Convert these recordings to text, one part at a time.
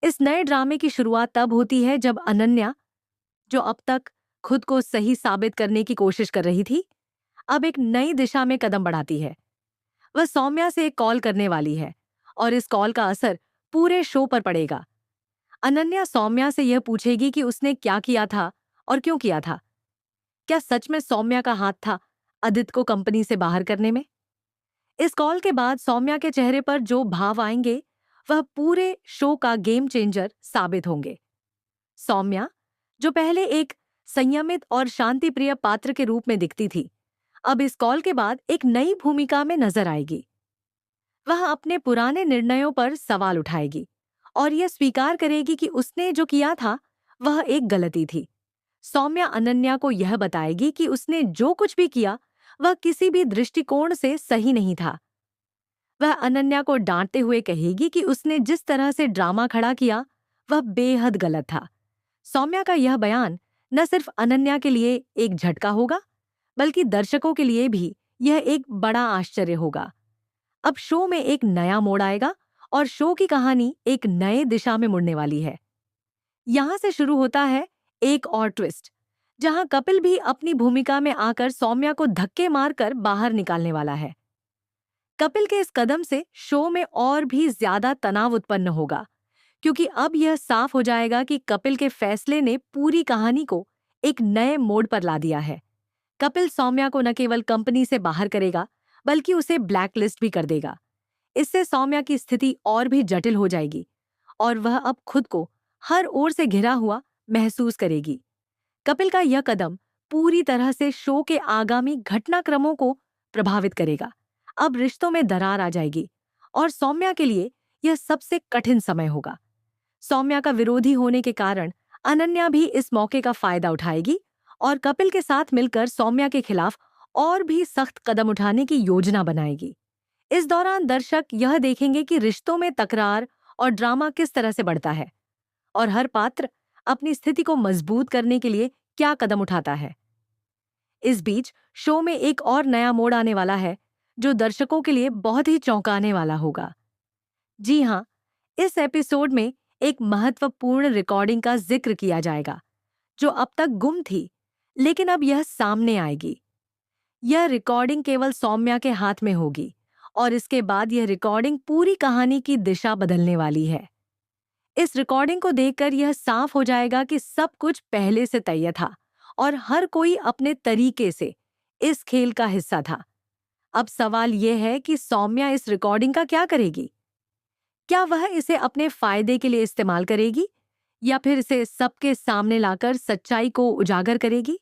इस नए ड्रामे की शुरुआत तब होती है जब अनन्या, जो अब तक खुद को सही साबित करने की कोशिश कर रही थी, अब एक नई दिशा में कदम बढ़ाती है। वह सौम्या से एक कॉल करने वाली है और इस कॉल का असर पूरे शो पर पड़ेगा। अनन्या सौम्या से यह पूछेगी कि उसने क्या किया था और क्यों किया था। क्या सच में सौम्या का हाथ था आदित्य को कंपनी से बाहर करने में? इस कॉल के बाद सौम्या के चेहरे पर जो भाव आएंगे, वह पूरे शो का गेम चेंजर साबित होंगे। सौम्या, जो पहले एक संयमित और शांतिप्रिय पात्र के रूप में दिखती थी, अब इस कॉल के बाद एक नई भूमिका में नजर आएगी। वह अपने पुराने निर्णयों पर सवाल उठाएगी और यह स्वीकार करेगी कि उसने जो किया था वह एक गलती थी। सौम्या अनन्या को यह बताएगी कि उसने जो कुछ भी किया वह किसी भी दृष्टिकोण से सही नहीं था। वह अनन्या को डांटते हुए कहेगी कि उसने जिस तरह से ड्रामा खड़ा किया वह बेहद गलत था। सौम्या का यह बयान न सिर्फ अनन्या के लिए एक झटका होगा, बल्कि दर्शकों के लिए भी यह एक बड़ा आश्चर्य होगा। अब शो में एक नया मोड़ आएगा और शो की कहानी एक नए दिशा में मुड़ने वाली है। यहां से शुरू होता है एक और ट्विस्ट, जहां कपिल भी अपनी भूमिका में आकर सौम्या को धक्के मारकर बाहर निकालने वाला है। कपिल के इस कदम से शो में और भी ज्यादा तनाव उत्पन्न होगा, क्योंकि अब यह साफ हो जाएगा कि कपिल के फैसले ने पूरी कहानी को एक नए मोड़ पर ला दिया है। कपिल सौम्या को न केवल कंपनी से बाहर करेगा, बल्कि उसे ब्लैकलिस्ट भी कर देगा। इससे सौम्या की स्थिति और भी जटिल हो जाएगी और वह अब खुद को हर ओर से घिरा हुआ महसूस करेगी। कपिल का यह कदम पूरी तरह से शो के आगामी घटनाक्रमों को प्रभावित करेगा। अब रिश्तों में दरार आ जाएगी और सौम्या के लिए यह सबसे कठिन समय होगा। सौम्या का विरोधी होने के कारण अनन्या भी इस मौके का फायदा उठाएगी और कपिल के साथ मिलकर सौम्या के खिलाफ और भी सख्त कदम उठाने की योजना बनाएगी। इस दौरान दर्शक यह देखेंगे कि रिश्तों में तकरार और ड्रामा किस तरह से बढ़ता है और हर पात्र अपनी स्थिति को मजबूत करने के लिए क्या कदम उठाता है। इस बीच शो में एक और नया मोड़ आने वाला है, जो दर्शकों के लिए बहुत ही चौंकाने वाला होगा। जी हाँ, इस एपिसोड में एक महत्वपूर्ण रिकॉर्डिंग का जिक्र किया जाएगा, जो अब तक गुम थी, लेकिन अब यह सामने आएगी। यह रिकॉर्डिंग केवल सौम्या के हाथ में होगी और इसके बाद यह रिकॉर्डिंग पूरी कहानी की दिशा बदलने वाली है। इस रिकॉर्डिंग को देखकर यह साफ हो जाएगा कि सब कुछ पहले से तय था और हर कोई अपने तरीके से इस खेल का हिस्सा था। अब सवाल यह है कि सौम्या इस रिकॉर्डिंग का क्या करेगी? क्या वह इसे अपने फायदे के लिए इस्तेमाल करेगी या फिर इसे सबके सामने लाकर सच्चाई को उजागर करेगी?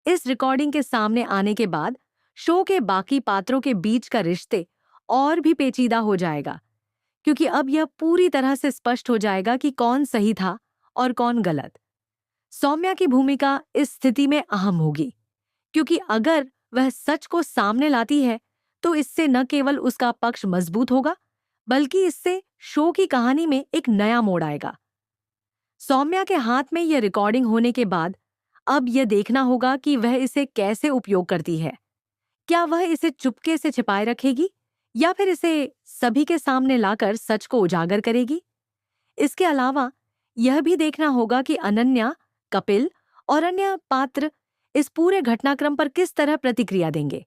इस रिकॉर्डिंग के सामने आने के बाद शो के बाकी पात्रों के बीच का रिश्ते और भी पेचीदा हो जाएगा, क्योंकि अब यह पूरी तरह से स्पष्ट हो जाएगा कि कौन सही था और कौन गलत। सौम्या की भूमिका इस स्थिति में अहम होगी, क्योंकि अगर वह सच को सामने लाती है तो इससे न केवल उसका पक्ष मजबूत होगा, बल्कि इससे शो की कहानी में एक नया मोड़ आएगा। सौम्या के हाथ में यह रिकॉर्डिंग होने के बाद अब यह देखना होगा कि वह इसे कैसे उपयोग करती है। क्या वह इसे चुपके से छिपाए रखेगी या फिर इसे सभी के सामने लाकर सच को उजागर करेगी? इसके अलावा यह भी देखना होगा कि अनन्या, कपिल और अन्य पात्र इस पूरे घटनाक्रम पर किस तरह प्रतिक्रिया देंगे।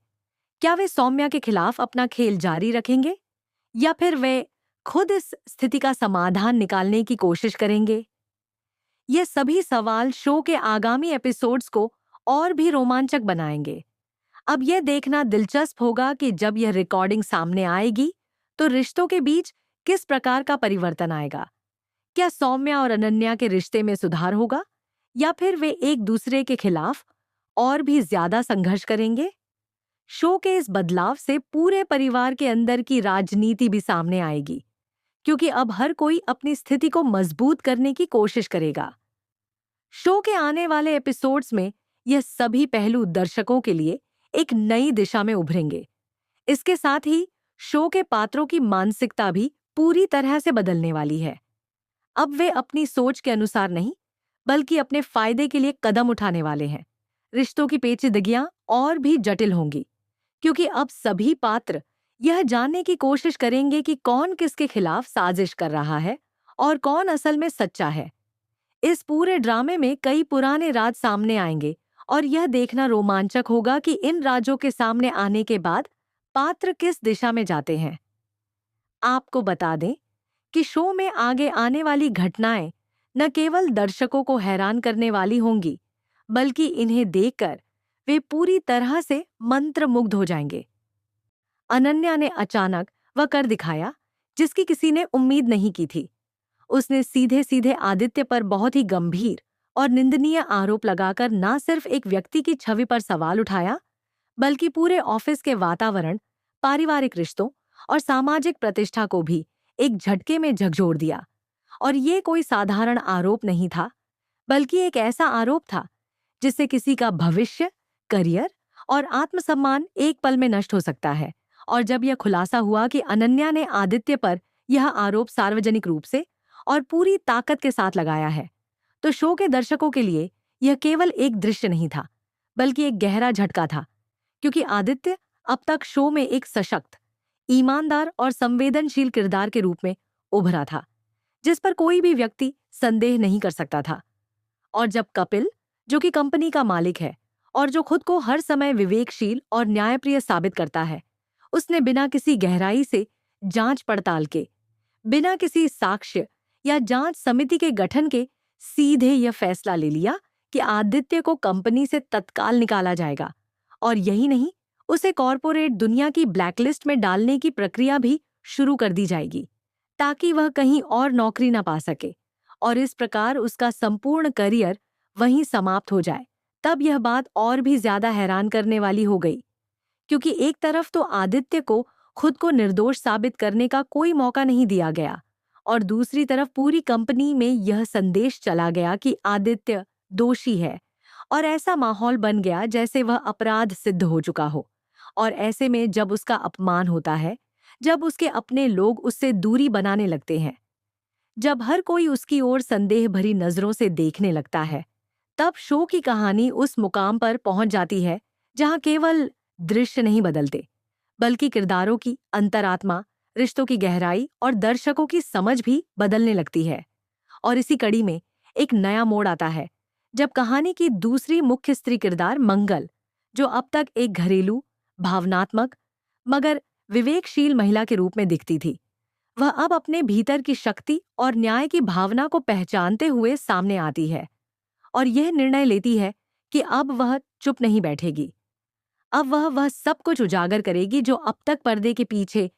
क्या वे सौम्या के खिलाफ अपना खेल जारी रखेंगे या फिर वे खुद इस स्थिति का समाधान निकालने की कोशिश करेंगे? ये सभी सवाल शो के आगामी एपिसोड्स को और भी रोमांचक बनाएंगे। अब यह देखना दिलचस्प होगा कि जब यह रिकॉर्डिंग सामने आएगी तो रिश्तों के बीच किस प्रकार का परिवर्तन आएगा। क्या सौम्या और अनन्या के रिश्ते में सुधार होगा या फिर वे एक दूसरे के खिलाफ और भी ज्यादा संघर्ष करेंगे? शो के इस बदलाव से पूरे परिवार के अंदर की राजनीति भी सामने आएगी, क्योंकि अब हर कोई अपनी स्थिति को मजबूत करने की कोशिश करेगा। शो के आने वाले एपिसोड्स में यह सभी पहलू दर्शकों के लिए एक नई दिशा में उभरेंगे। इसके साथ ही शो के पात्रों की मानसिकता भी पूरी तरह से बदलने वाली है। अब वे अपनी सोच के अनुसार नहीं, बल्कि अपने फायदे के लिए कदम उठाने वाले हैं। रिश्तों की पेचीदगियां और भी जटिल होंगी, क्योंकि अब सभी पात्र यह जानने की कोशिश करेंगे कि कौन किसके खिलाफ साजिश कर रहा है और कौन असल में सच्चा है। इस पूरे ड्रामे में कई पुराने राज सामने आएंगे और यह देखना रोमांचक होगा कि इन राजों के सामने आने के बाद पात्र किस दिशा में जाते हैं। आपको बता दें कि शो में आगे आने वाली घटनाएं न केवल दर्शकों को हैरान करने वाली होंगी, बल्कि इन्हें देखकर वे पूरी तरह से मंत्रमुग्ध हो जाएंगे। अनन्या ने अचानक वह कर दिखाया जिसकी किसी ने उम्मीद नहीं की थी। उसने सीधे सीधे आदित्य पर बहुत ही गंभीर और निंदनीय आरोप लगाकर न सिर्फ एक व्यक्ति की छवि पर सवाल उठाया, बल्कि पूरे ऑफिस के वातावरण, पारिवारिक रिश्तों और सामाजिक प्रतिष्ठा को भी एक झटके में झकझोर दिया। और ये कोई साधारण आरोप नहीं था, बल्कि एक ऐसा आरोप था जिससे किसी का भविष्य, करियर और आत्मसम्मान एक पल में नष्ट हो सकता है। और जब यह खुलासा हुआ कि अनन्या ने आदित्य पर यह आरोप सार्वजनिक रूप से और पूरी ताकत के साथ लगाया है, तो शो के दर्शकों के लिए यह केवल एक दृश्य नहीं था, बल्कि एक गहरा झटका था। क्योंकि आदित्य अब तक शो में एक सशक्त, ईमानदार और संवेदनशील किरदार के रूप में उभरा था, जिस पर कोई भी व्यक्ति संदेह नहीं कर सकता था। और जब कपिल, जो कि कंपनी का मालिक है और जो खुद को हर समय विवेकशील और न्यायप्रिय साबित करता है, उसने बिना किसी गहराई से जांच पड़ताल के, बिना किसी साक्ष्य या जांच समिति के गठन के सीधे यह फैसला ले लिया कि आदित्य को कंपनी से तत्काल निकाला जाएगा। और यही नहीं, उसे कॉरपोरेट दुनिया की ब्लैकलिस्ट में डालने की प्रक्रिया भी शुरू कर दी जाएगी, ताकि वह कहीं और नौकरी ना पा सके और इस प्रकार उसका संपूर्ण करियर वहीं समाप्त हो जाए। तब यह बात और भी ज्यादा हैरान करने वाली हो गई, क्योंकि एक तरफ तो आदित्य को खुद को निर्दोष साबित करने का कोई मौका नहीं दिया गया, और दूसरी तरफ पूरी कंपनी में यह संदेश चला गया कि आदित्य दोषी है। और ऐसा माहौल बन गया जैसे वह अपराध सिद्ध हो चुका हो। और ऐसे में जब उसका अपमान होता है, जब उसके अपने लोग उससे दूरी बनाने लगते हैं, जब हर कोई उसकी ओर संदेह भरी नजरों से देखने लगता है, तब शो की कहानी उस मुकाम पर पहुंच जाती है जहां केवल दृश्य नहीं बदलते, बल्कि किरदारों की अंतरात्मा, रिश्तों की गहराई और दर्शकों की समझ भी बदलने लगती है। और इसी कड़ी में एक नया मोड़ आता है जब कहानी की दूसरी मुख्य स्त्री किरदार मंगल, जो अब तक एक घरेलू, भावनात्मक मगर विवेकशील महिला के रूप में दिखती थी, वह अब अपने भीतर की शक्ति और न्याय की भावना को पहचानते हुए सामने आती है और यह निर्णय लेती है कि अब वह चुप नहीं बैठेगी। अब वह सब कुछ उजागर करेगी जो अब तक पर्दे के पीछे